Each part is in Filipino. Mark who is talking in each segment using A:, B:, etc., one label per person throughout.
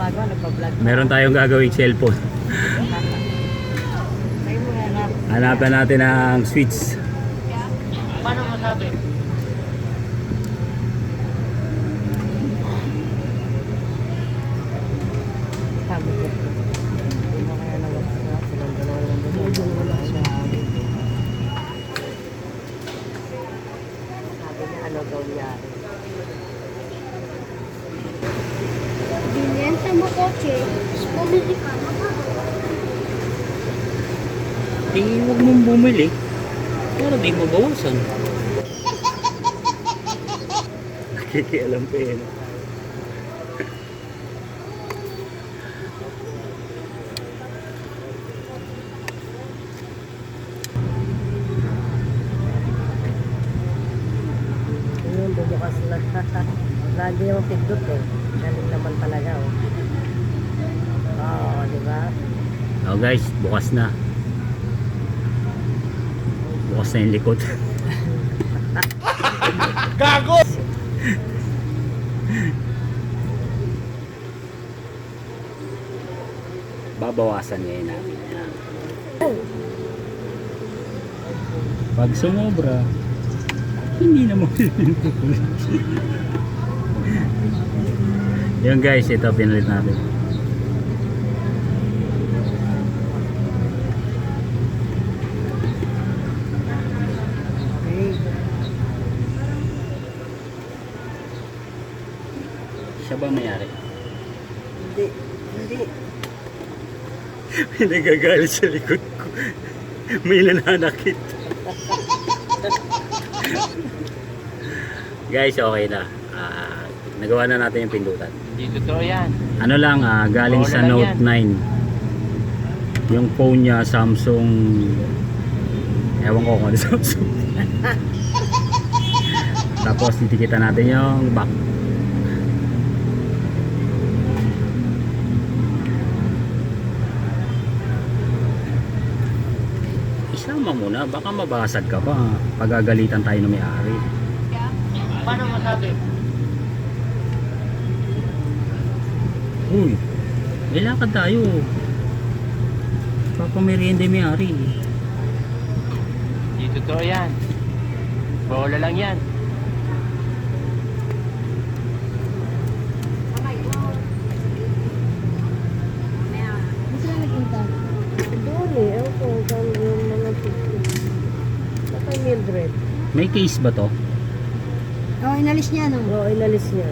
A: gumagawa, nagpa-vlog.
B: Meron tayong gagawing cellphone.
A: Kayo mo hanap.
B: Hanapan natin ang switch.
A: Paano masabi? Sabi ko. Hindi mo kaya nag-upsap. Silang dalawa lang doon. Wala siya. Sabi niya, ano daw niya.
C: Binenta mo kotse, bumili ka na ba?
B: Huwag mong bumili. Pero di mo bawasan. Nakikialam pa yun.
A: Yun, bubukas na. Lagi yung pindot eh. Galing naman talaga oh. Oo, di ba?
B: Oh guys, bukas na. Bukas na yung likod.
D: Gago!
B: Babawasan ngayon natin yan. Pag sumobra, hindi na mapipinto ulit. Yun guys, ito pinalit natin.
A: Okay.
B: Siya ba mayari?
A: Hindi. Hindi.
B: May nagagalit sa likod ko. May nananakit. Guys, okay na. Nagawa na natin yung pindutan.
D: Hindi totoo yan.
B: Ano lang, galing
D: Wala
B: sa
D: lang
B: Note 9. Yung phone niya, Samsung. Ewan ko kung ano Samsung. Tapos titikitan natin yung back. Isama muna, baka mabasag ka pa. Pagagalitan tayo ng may-ari.
D: Paano masabi?
B: Uy, nilakad tayo. Papamerienda yung may-ari.
D: Hindi totoo yan. Bola lang yan.
C: Gusto na nagpunta?
A: Doon eh. Ewan ko kung yung mga pindot. Saka Mildred.
B: May case ba to?
C: Oo, inalis niya, no?
A: Oo, inalis niya.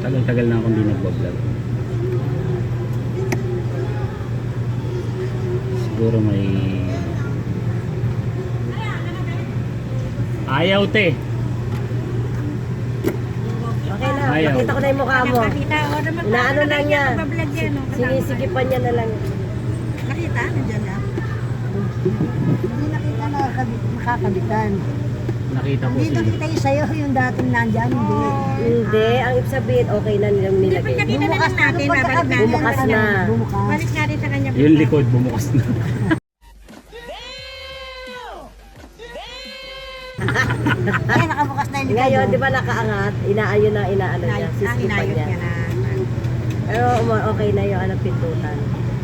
B: Tagal-tagal na akong di nagbablog. Siguro may... Ayaw te!
A: Okay na.
B: Ayaw.
A: Nakita ko na yung mukha mo.
C: Nakita, o naman.
A: Inaano lang niya.
C: Mabablog yan, no?
A: Sinisigipan niya na lang.
C: Nakita, nandiyan na. Hindi nakita na makakabitan.
B: Nakita ko
C: Hindi
B: sila.
C: nakita yung sayo, yung dating nandyan, hindi.
A: Hindi. Ang ibig sabihin, okay na nilang nilagay.
C: Bumukas na natin, babalik na.
A: Bumukas na.
C: Bumukas.
E: Balik nga rin sa kanya.
B: Yung likod bumukas na.
C: Ay, nakabukas na yung likod.
A: Ngayon, di ba nakaangat? Inaano niya. Sisigipan
E: Inayot
A: niya.
E: niya na.
A: Pero okay na yung anong pindutan.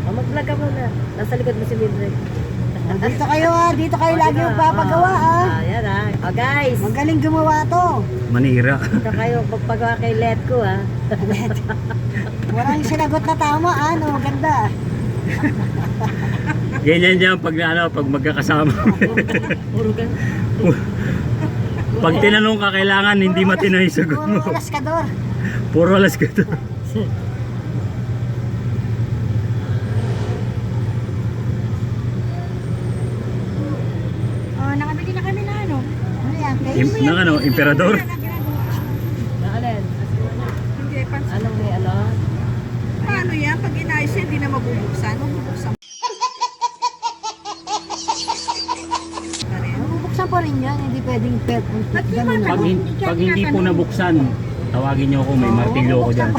A: O, mag-vlog ka muna. Nasa likod mo si Mildred.
C: Dito kayo dito kayo
A: O,
C: lagi
A: diba?
C: yung papagawa
A: Yan O guys,
C: Magaling gumawa to.
B: Manira.
A: ito kayo pagpagawa kay Letco
C: Walang sinagot na tama, ano, maganda.
B: Ganyan dyan pag, pag magkakasama.
A: Puro ka.
B: Pag tinanong ka, kailangan hindi matino yung sagot mo.
C: Puro alaskador.
B: Puro alas ka to.
E: Oh, nakabili na kami na ano.
C: Ano yan? Kayo
B: Ng ano, emperador.
A: Na alin?
E: Hindi,
A: Anong may ano?
E: paano yan? Pag inayos yan, hindi na mabubuksan. Mabubuksan.
C: Mabubuksan pa rin yan, hindi pwedeng pet. Ganun na.
B: Pag hindi po nabuksan, tawagin niyo ako, may martilyo ako dyan.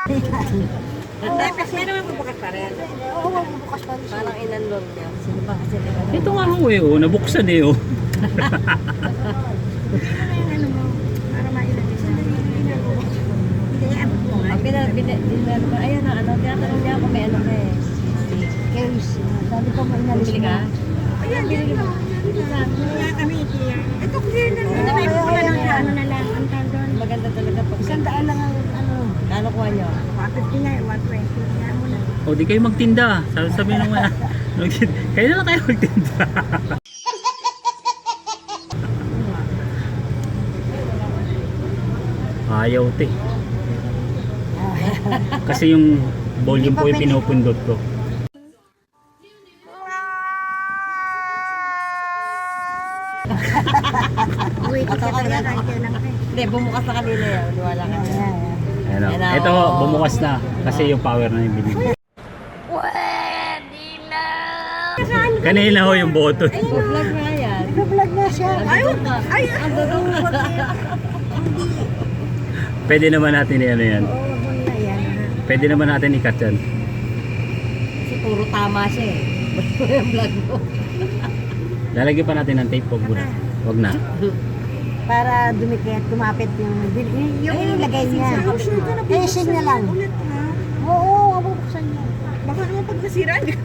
A: Hindi, kasi may naman bubukas pa rin.
C: Oo, magbubukas pa rin siya.
A: Parang inanlog niya. Sino ba kasi di ba?
B: Ito nga ho eh, oh, nabuksan eh oh.
E: Para mailagay sa hindi, abot mo nga.
A: Ayan na, ano, tinatanong niya ako may ano ka eh.
C: Case. Sabi ko mo inalis
A: Bumili ka?
E: Ayan, yan na. Kaya kami, kaya. Ito clear na. Hindi may pula lang na ano na lang. Ang tandon.
A: Maganda talaga pag
C: Sandaan lang ang ano.
A: Kano kuha niyo?
E: 150 nga, 120. Kaya mo na.
B: O di kayo magtinda. Sabi naman, kayo na lang kayo magtinda. Ayaw te. Kasi yung volume po yung pinupundot ko.
E: Wait, ka talaga kahit kailan ka eh.
A: Hindi, bumukas na kanina yan. Wala ka na.
B: Ayan,
A: Ayan na,
B: ito ho,
A: oh.
B: bumukas na. Kasi yung power na yung binigay. Kanina ho yung button.
A: Vlog nga yan.
C: Nag-vlog na siya.
E: Ay,
A: Ang gagawin mo.
B: Pwede naman natin ano yan.
E: oo, wag mo na yan.
B: Pwede naman natin i-cut yan.
A: Kasi puro tama siya eh. Yung vlog mo.
B: Lalagyan pa natin ng tape, wag na. Wag na.
C: Para dumikit, kumapit yung ilagay niya. Casing na lang.
E: Ulit na.
C: Oo, mabubuksan niya.
E: Baka naman pag nasira, hindi ka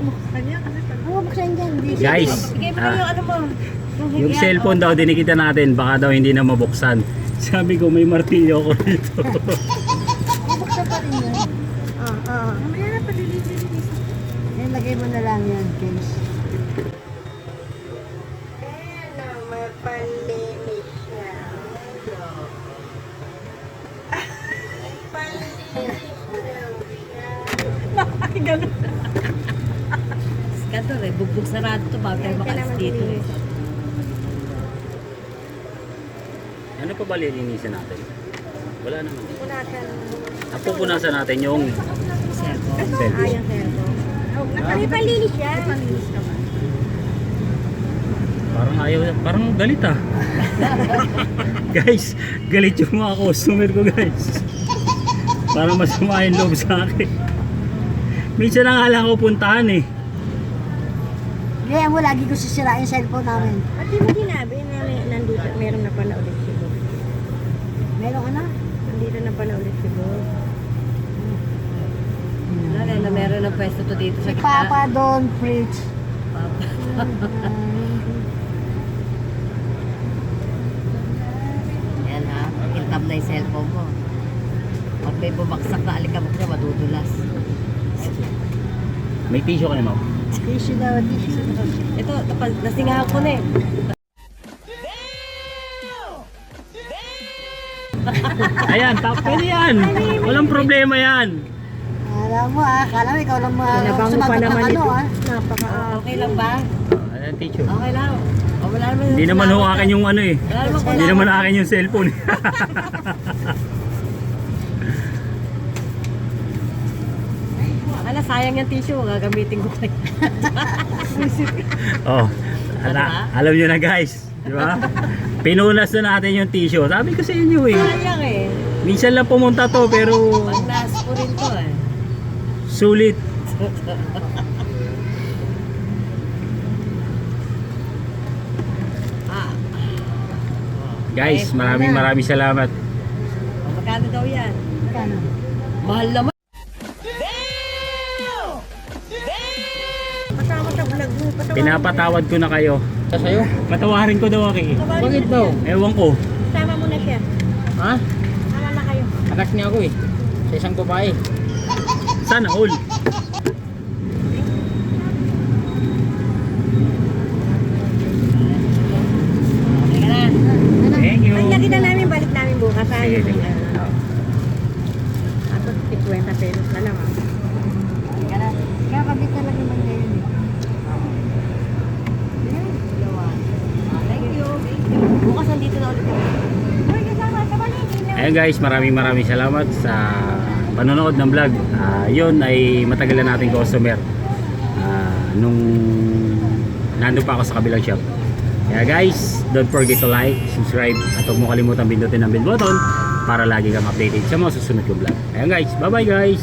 E: buksan niya kasi pag
C: Mabubuksan dyan.
B: Guys,
A: Bigay mo na yung ano mo.
B: yung cellphone daw dinikita natin, baka daw hindi na mabuksan. Sabi ko may martilyo ako dito.
C: Mabuksan pa rin yun.
E: mamaya na padili-dili.
C: Ilagay mo na lang yan, case.
A: Ganto eh, bugbog sarado to bago tayo makalis dito eh.
B: Ano pa ba lilinisin natin? Wala naman.
E: Punasan.
B: Napupunasan natin yung
A: Cellphone.
B: cellphone.
E: May panlinis yan. May panlinis ka ba?
B: Parang ayaw, parang galit ah. Guys, galit yung mga customer ko guys. Parang masama yung loob sa akin. Minsan na nga lang ako puntahan eh.
C: Kaya mo lagi ko sisirain yung cellphone namin.
E: At di mo sinabi na nandito, meron na pala ulit siguro.
C: Meron ka na?
E: Nandito na pala ulit siguro.
A: Wala na meron ng pwesto to dito sa
C: Si
A: gitna.
C: Papa Don Fritz.
A: Yan ha, kintab na yung cellphone mo. Pag may bumagsak na alikabok niya, madudulas.
B: May tissue ka na ma'am?
C: Tissue daw, tissue.
A: Ito, nasingahan ko na eh.
B: Ayan, pwede yan. Walang problema yan.
C: Alam mo kala mo ikaw lang
E: Pinabango pa
C: sumagot ng
E: naman
C: ano
E: ito.
C: ah.
A: Okay lang ba?
B: Ayan, tissue.
A: Okay lang. O, wala naman.
B: Hindi naman ho akin yung ano eh.
A: Wala naman
B: Hindi naman akin yung cellphone.
A: Ala, sayang yung tissue. Gagamitin ko pa.
B: Oh, alam nyo na guys. Di ba? Pinunas na natin yung tissue. Sabi ko sa inyo eh.
A: Sayang eh.
B: Minsan lang pumunta to pero
A: Pag naspo rin to eh.
B: sulit.
A: Ah.
B: Guys, maraming salamat.
A: O, magkano daw yan?
C: Magkano?
A: Mahal naman.
E: Kasama sa vlog mo.
B: Pinapatawad ko na kayo. Sa'yo? Patawarin ko daw ako eh.
E: Bakit daw?
B: Ewan ko.
E: Sama mo na siya.
F: Ha?
E: Sama na kayo.
F: Anak niya ako eh. Sa isang babae.
B: Sana all.
A: Teka na.
B: Thank you.
E: Ang nakita namin, balik namin bukas.
B: Sige, sige.
E: Ako, 50 pesos na lang.
C: Teka na. Kakabit talaga man ngayon eh.
A: Thank you. Bukas nandito na ulit kami.
B: Ayan guys, maraming salamat sa panonood ng vlog. Yun ay matagal na nating customer. Nung nandun pa ako sa kabilang shop. Kaya guys, don't forget to like, subscribe, at huwag mo kalimutan pindutin ang bell button para lagi kang updated sa mga susunod kong vlog. Ayan guys, bye bye guys!